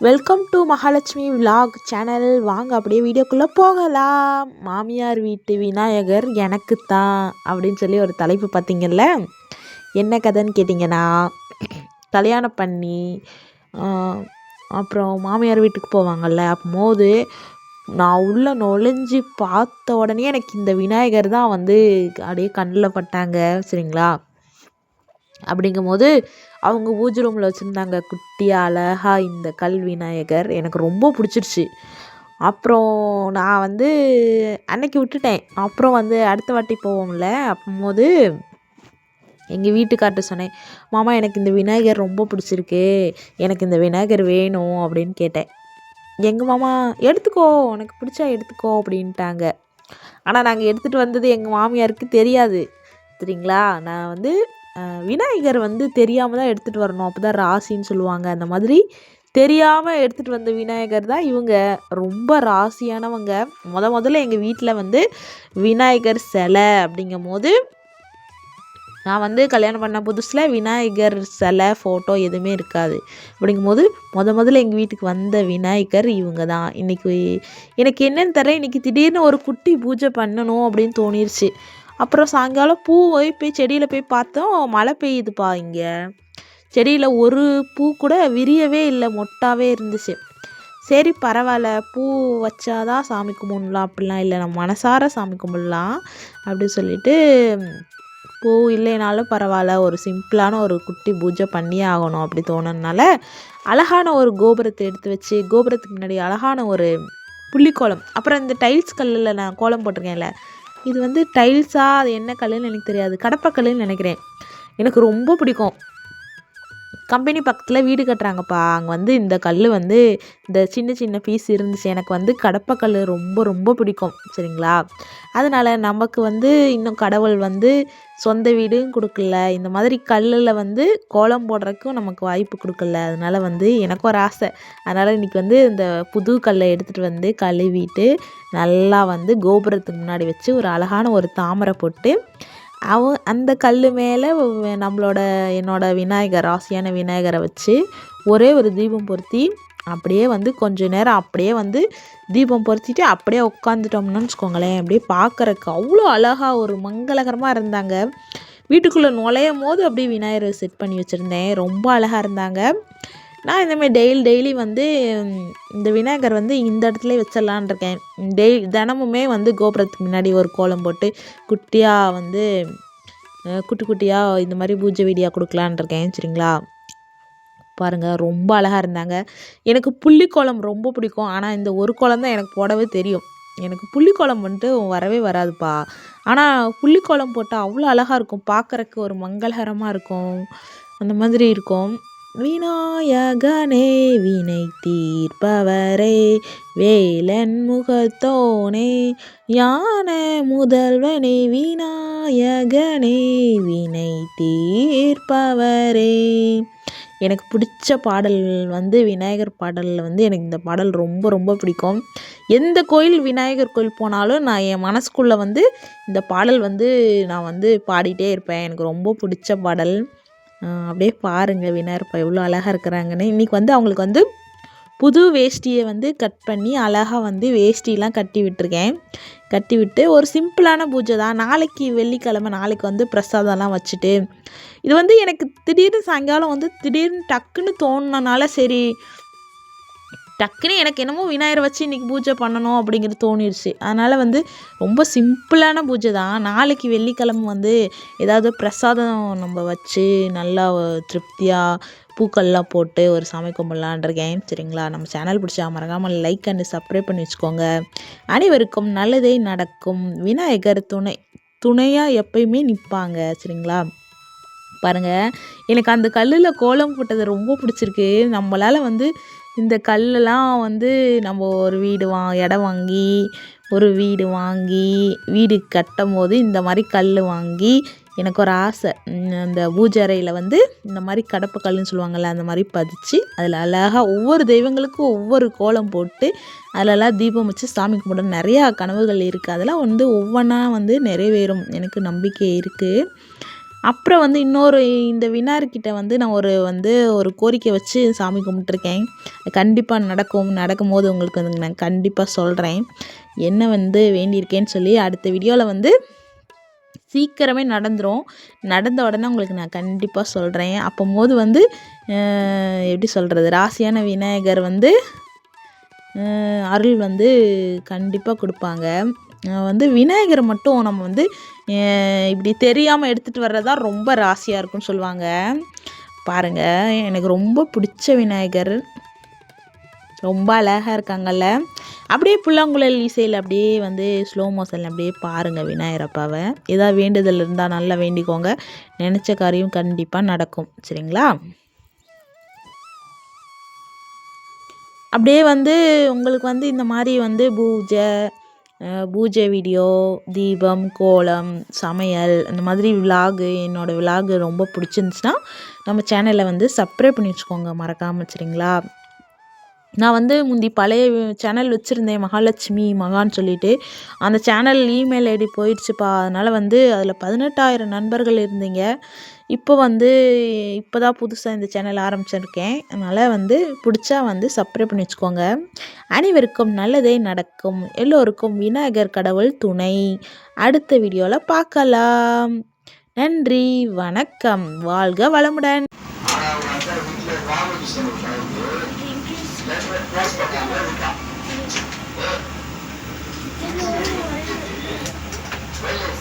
Welcome to Mahalakshmi vlog channel. வாங்க அப்படியே வீடியோக்குள்ளே போகலாம். மாமியார் வீட்டு விநாயகர் எனக்கு தான் அப்படின்னு சொல்லி ஒரு தலைப்பு பார்த்தீங்கல்ல. என்ன கதைன்னு கேட்டிங்கன்னா, கல்யாணம் பண்ணி அப்புறம் மாமியார் வீட்டுக்கு போவாங்கள்ல. அப்போது நான் உள்ளே நுழைஞ்சி பார்த்த உடனே எனக்கு இந்த விநாயகர் தான் வந்து அப்படியே கண்ணில் பட்டாங்க. சரிங்களா? அப்படிங்கும்போது அவங்க பூஜை ரூமில் வச்சுருந்தாங்க குட்டியாக அழகாக இந்த கல் விநாயகர். எனக்கு ரொம்ப பிடிச்சிருச்சு. அப்புறம் நான் வந்து அன்னைக்கு விட்டுட்டேன். அப்புறம் வந்து அடுத்த வாட்டி போவோம்ல, அப்போது எங்கள் வீட்டுக்கார்ட்ட சொன்னேன், மாமா எனக்கு இந்த விநாயகர் ரொம்ப பிடிச்சிருக்கு, எனக்கு இந்த விநாயகர் வேணும் அப்படின்னு கேட்டேன். எங்கள் மாமா எடுத்துக்கோ, உனக்கு பிடிச்சா எடுத்துக்கோ அப்படின்ட்டாங்க. ஆனால் நாங்கள் எடுத்துகிட்டு வந்தது எங்கள் மாமியாருக்கு தெரியாது. சரிங்களா? நான் வந்து விநாயகர் வந்து தெரியாமல் தான் எடுத்துகிட்டு வரணும், அப்போ தான் ராசின்னு சொல்லுவாங்க. அந்த மாதிரி தெரியாமல் எடுத்துகிட்டு வந்த விநாயகர் தான் இவங்க. ரொம்ப ராசியானவங்க. முதல்ல எங்கள் வீட்டில் வந்து விநாயகர் சிலை அப்படிங்கும் போது, நான் வந்து கல்யாணம் பண்ண புதுசில் விநாயகர் சிலை ஃபோட்டோ எதுவுமே இருக்காது. அப்படிங்கும்போது முதல்ல எங்கள் வீட்டுக்கு வந்த விநாயகர் இவங்க தான். இன்றைக்கி எனக்கு என்னென்னு தெரியல, இன்றைக்கி திடீர்னு ஒரு குட்டி பூஜை பண்ணணும் அப்படின்னு தோணிருச்சு. அப்புறம் சாயங்காலம் போய் செடியில் போய் பார்த்தோம், மழை பெய்யுதுப்பா. இங்கே செடியில் ஒரு பூ கூட விரியவே இல்லை, மொட்டாவே இருந்துச்சு. சரி பரவாயில்ல, பூ வச்சாதான் சாமி கும்பிடலாம் அப்படிலாம் இல்லை, நம்ம மனசார சாமி கும்பிடலாம் அப்படின்னு சொல்லிட்டு, பூ இல்லைனாலும் பரவாயில்ல, ஒரு சிம்பிளான ஒரு குட்டி பூஜை பண்ணியே ஆகணும் அப்படி தோணுனால அழகான ஒரு கோபுரத்தை எடுத்து வச்சு, கோபுரத்துக்கு முன்னாடி அழகான ஒரு புள்ளிக்கோலம். அப்புறம் இந்த டைல்ஸ் கல்லில் நான் கோலம் போட்டிருக்கேன்ல, இது வந்து டைல்ஸா அது என்ன கல்லுன்னு எனக்கு தெரியாது, கடப்பக்கல்லுன்னு நினைக்கிறேன். எனக்கு ரொம்ப பிடிக்கும். கம்பெனி பக்கத்தில் வீடு கட்டுறாங்கப்பா, அங்கே வந்து இந்த கல் வந்து இந்த சின்ன சின்ன பீஸ் இருந்துச்சு. எனக்கு வந்து கடப்பக்கல் ரொம்ப ரொம்ப பிடிக்கும். சரிங்களா? அதனால் நமக்கு வந்து இன்னும் கடவுள் வந்து சொந்த வீடும் கொடுக்கல, இந்த மாதிரி கல்லில் வந்து கோலம் போடுறதுக்கும் நமக்கு வாய்ப்பு கொடுக்கல. அதனால் வந்து எனக்கு ஒரு ஆசை. அதனால் இன்றைக்கி வந்து இந்த புது கல்லை எடுத்துகிட்டு வந்து கழுவிட்டு நல்லா வந்து கோபுரத்துக்கு முன்னாடி வச்சு ஒரு அழகான ஒரு தாமரை போட்டு, அந்த கல் மேலே என்னோட விநாயகர், ராசியான விநாயகரை வச்சு ஒரே ஒரு தீபம் பொருத்தி, அப்படியே வந்து கொஞ்ச நேரம் அப்படியே வந்து தீபம் பொருத்திட்டு அப்படியே உட்காந்துட்டோம்னு வச்சுக்கோங்களேன், அப்படியே பார்க்குறக்கு அவ்வளோ அழகாக ஒரு மங்களகரமாக இருந்தாங்க. வீட்டுக்குள்ளே நுழையும் போது அப்படியே விநாயகரை செட் பண்ணி வச்சுருந்தேன். ரொம்ப அழகாக இருந்தாங்க. நான் இந்தமாதிரி டெய்லி வந்து இந்த விநாயகர் வந்து இந்த இடத்துல வச்சிடலான் இருக்கேன். தினமுமே வந்து கோபுரத்துக்கு முன்னாடி ஒரு கோலம் போட்டு குட்டியாக வந்து குட்டியாக இந்த மாதிரி பூஜை வீடியாக கொடுக்கலான் இருக்கேன். சரிங்களா? பாருங்கள், ரொம்ப அழகாக இருந்தாங்க. எனக்கு புள்ளிக்கோலம் ரொம்ப பிடிக்கும். ஆனால் இந்த ஒரு கோலம் தான் எனக்கு போடவே தெரியும். எனக்கு புள்ளிக்கோலம் வந்துட்டு வரவே வராதுப்பா. ஆனால் புள்ளிக்கோலம் போட்டால் அவ்வளோ அழகாக இருக்கும், பார்க்குறக்கு ஒரு மங்களகரமாக இருக்கும், அந்த மாதிரி இருக்கும். விநாயகனே வினை தீர்ப்பவரே, வேலன் முகத்தோனே, ஞான முதல்வனே, விநாயகனே வினை தீர்ப்பவரே. எனக்கு பிடிச்ச பாடல் வந்து விநாயகர் பாடலில் வந்து எனக்கு இந்த பாடல் ரொம்ப ரொம்ப பிடிக்கும். எந்த கோயில் விநாயகர் கோயில் போனாலும் நான் என் மனசுக்குள்ளே வந்து இந்த பாடல் வந்து நான் வந்து பாடிட்டே இருப்பேன். எனக்கு ரொம்ப பிடிச்ச பாடல். அப்படியே பாருங்கள் விநாயகர் எவ்வளோ அழகாக இருக்கிறாங்கன்னு. இன்றைக்கி வந்து அவங்களுக்கு வந்து புது வேஷ்டியை வந்து கட் பண்ணி அழகாக வந்து வேஷ்டிலாம் கட்டி விட்டுருக்கேன். கட்டி விட்டு ஒரு சிம்பிளான பூஜை தான். நாளைக்கு வெள்ளிக்கிழமை, நாளைக்கு வந்து பிரசாதம்லாம் வச்சுட்டு, இது வந்து எனக்கு திடீர்னு சாயங்காலம் வந்து திடீர்னு டக்குன்னு தோணுனால, சரி டக்குன்னு எனக்கு என்னமோ விநாயகரை வச்சு இன்றைக்கி பூஜை பண்ணணும் அப்படிங்கிறது தோணிடுச்சு. அதனால் வந்து ரொம்ப சிம்பிளான பூஜை தான். நாளைக்கு வெள்ளிக்கிழமை வந்து ஏதாவது பிரசாதம் நம்ம வச்சு நல்லா திருப்தியாக பூக்கள்லாம் போட்டு ஒரு சாமி கும்பிடலான் இருக்கேன். சரிங்களா? நம்ம சேனல் பிடிச்சா மறக்காமல் லைக் அண்ட் சப்ஸ்கிரைப் பண்ணி வச்சுக்கோங்க. அனைவருக்கும் நல்லதே நடக்கும். விநாயகர் துணையாக எப்பயுமே நிற்பாங்க. சரிங்களா? பாருங்கள், எனக்கு அந்த கல்லில் கோலம் போட்டது ரொம்ப பிடிச்சிருக்கு. நம்மளால் வந்து இந்த கல்லெல்லாம் வந்து நம்ம ஒரு இடம் வாங்கி ஒரு வீடு வாங்கி வீடு கட்டும் போது இந்த மாதிரி கல் வாங்கி, எனக்கு ஒரு ஆசை, அந்த பூஜை அறையில் வந்து இந்த மாதிரி கடப்பு கல்லுன்னு சொல்லுவாங்கள்ல, அந்த மாதிரி பதிச்சு அதில் அழகாக ஒவ்வொரு தெய்வங்களுக்கும் ஒவ்வொரு கோலம் போட்டு அதிலெல்லாம் தீபம் வச்சு சாமி கும்பிட நிறையா கனவுகள் இருக்குது. அதெல்லாம் வந்து ஒவ்வொன்றா வந்து நிறைவேறும், எனக்கு நம்பிக்கை இருக்குது. அப்புறம் வந்து இன்னொரு இந்த விநாயகர்கிட்ட வந்து நான் ஒரு கோரிக்கை வச்சு சாமி கும்பிட்டுருக்கேன். கண்டிப்பாக நடக்கும்போது உங்களுக்கு வந்து நான் கண்டிப்பாக சொல்கிறேன். என்ன வந்து வேண்டியிருக்கேன்னு சொல்லி அடுத்த வீடியோவில் சீக்கிரமே நடந்துடும். நடந்த உடனே உங்களுக்கு நான் கண்டிப்பாக சொல்கிறேன். அப்போது எப்படி சொல்கிறது, ராசியான விநாயகர் அருள் கண்டிப்பாக கொடுப்பாங்க. விநாயகரை மட்டும் நம்ம இப்படி தெரியாமல் எடுத்துகிட்டு வர்றதா ரொம்ப ராசியாக இருக்குன்னு சொல்லுவாங்க. பாருங்கள், எனக்கு ரொம்ப பிடிச்ச விநாயகர், ரொம்ப அழகாக இருக்காங்கல்ல. அப்படியே புல்லாங்குழல் இசையில் அப்படியே ஸ்லோ மோஷனில் அப்படியே பாருங்கள் விநாயகர் அப்பாவை. ஏதாவது வேண்டுதல் இருந்தால் நல்லா வேண்டிக்கோங்க, நினச்ச காரியம் கண்டிப்பாக நடக்கும். சரிங்களா? அப்படியே உங்களுக்கு இந்த மாதிரி பூஜை வீடியோ, தீபம், கோலம், சமையல், இந்த மாதிரி என்னோடய விலாகு ரொம்ப பிடிச்சிருந்துச்சுன்னா நம்ம சேனலை சப்ஸ்கிரைப் பண்ணி வச்சுக்கோங்க மறக்காமல். சரிங்களா? நான் முந்தி பழைய சேனல் வச்சுருந்தேன், மகாலட்சுமி மகான்னு சொல்லிட்டு. அந்த சேனல் இமெயில் ஐடி போயிடுச்சுப்பா. அதனால் அதில் 18,000 நண்பர்கள் இருந்தீங்க. இப்போ இப்போ தான் புதுசாக இந்த சேனல் ஆரம்பிச்சிருக்கேன். அதனால் பிடிச்சா சப்ஸ்கிரைப் பண்ணி வச்சுக்கோங்க. அனைவருக்கும் நல்லதே நடக்கும். எல்லோருக்கும் விநாயகர் கடவுள் துணை. அடுத்த வீடியோவில் பார்க்கலாம். நன்றி, வணக்கம், வாழ்க வளமுடன். Well,